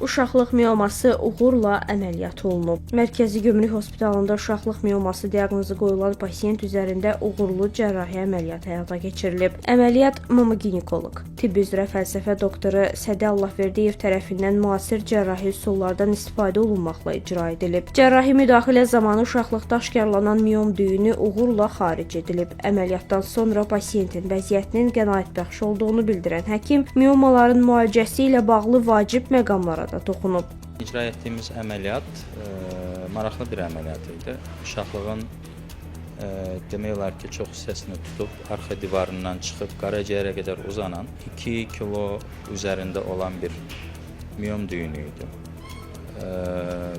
Uşaqlıq mioması uğurla əməliyyat olunub. Mərkəzi Gömrük Hospitalında uşaqlıq mioması diaqnozu qoyulan pasiyent üzərində uğurlu cərrahi əməliyyat həyata keçirilib. Əməliyyat mama-ginekoloq, tibb üzrə fəlsəfə doktoru Sədi Allahverdiyev tərəfindən müasir cərrahi üsullardan istifadə olunmaqla icra edilib. Cərrahi müdaxilə zamanı uşaqlıqda aşkarlanan miom düyünü uğurla xaric edilib. Əməliyyatdan sonra pasiyentin vəziyyətinin qənaətbəxş olduğunu bildirən həkim miomaların müalicəsi ilə bağlı vacib məqamlara da toxunub. İcra etdiyimiz əməliyyat maraqlı bir əməliyyat idi. Uşaqlığın demək olar ki, çox hissəsini tutub, arxa divarından çıxıb qaraciyərə qədər uzanan 2 kilo üzərində olan bir miom düyünü idi.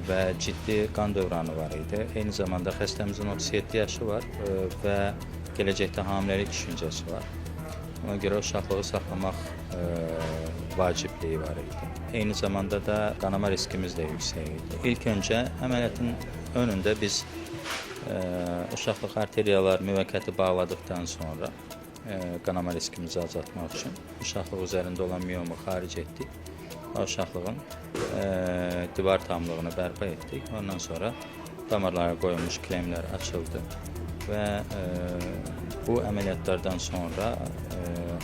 Və ciddi qan dövranı var idi. Eyni zamanda xəstəmizin 37 yaşı var və gələcəkdə hamiləlik düşüncəsi var. Ona görə uşaqlığı saxlamaq vacibliyi var idi. Eyni zamanda da qanama riskimiz də yüksək idi. İlk öncə əməliyyatın önündə biz uşaqlıq arteriyalar müvəqqəti bağladıqdan sonra qanama riskimizi azaltmaq üçün uşaqlıq üzərində olan miomu xaric etdik. Uşaqlığın divar tamlığını bərpa etdik. Ondan sonra damarlara qoyulmuş klemlər açıldı və bu əməliyyatlardan sonra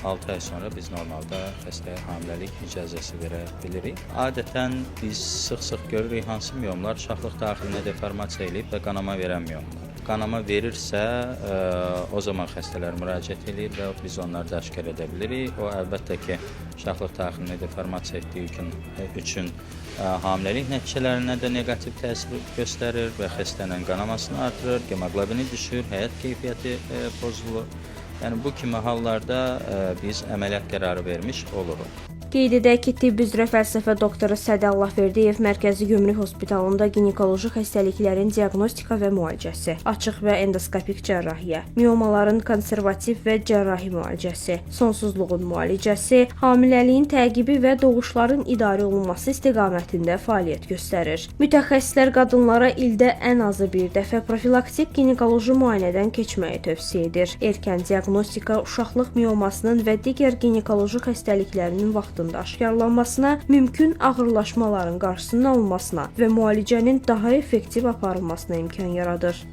6 ay sonra biz normalda xəstəyə hamiləlik icazəsi verə bilirik. Adətən biz sıx-sıx görürük hansı miomlar uşaqlıq daxilinə deformasiya edib və qanama verən miomlar. Qanama verirsə, o zaman xəstələr müraciət edir və biz onları da aşkar edə bilirik. O, əlbəttə ki, uşaqlıq daxilinə deformasiya etdiyi üçün hamiləlik nəticələrinə də neqativ təsir göstərir və xəstənin qanamasını artırır, hemoqlobini düşür, həyat keyfiyyəti pozulur. Yəni, bu kimi hallarda biz əməliyyat qərarı vermiş oluruq. Qeyd edək ki, tibb üzrə fəlsəfə doktoru Sədi Allahverdiyev Mərkəzi Gömrük Hospitalında ginekoloji xəstəliklərin diaqnostika və müalicəsi, açıq və endoskopik cərrahiyyə, miomaların konservativ və cərrahi müalicəsi, sonsuzluğun müalicəsi, hamiləliyin təqibi və doğuşların idarə olunması istiqamətində fəaliyyət göstərir. Mütəxəssislər qadınlara ildə ən azı bir dəfə profilaktik ginekoloji müayinədən keçməyi tövsiyə edir. Erkən diaqnostika uşaqlıq miomasının və digər ginekoloji xəstəliklərinin vaxtında aşkarlanmasına, mümkün ağırlaşmaların qarşısının alınmasına və müalicənin daha effektiv aparılmasına imkan yaradır.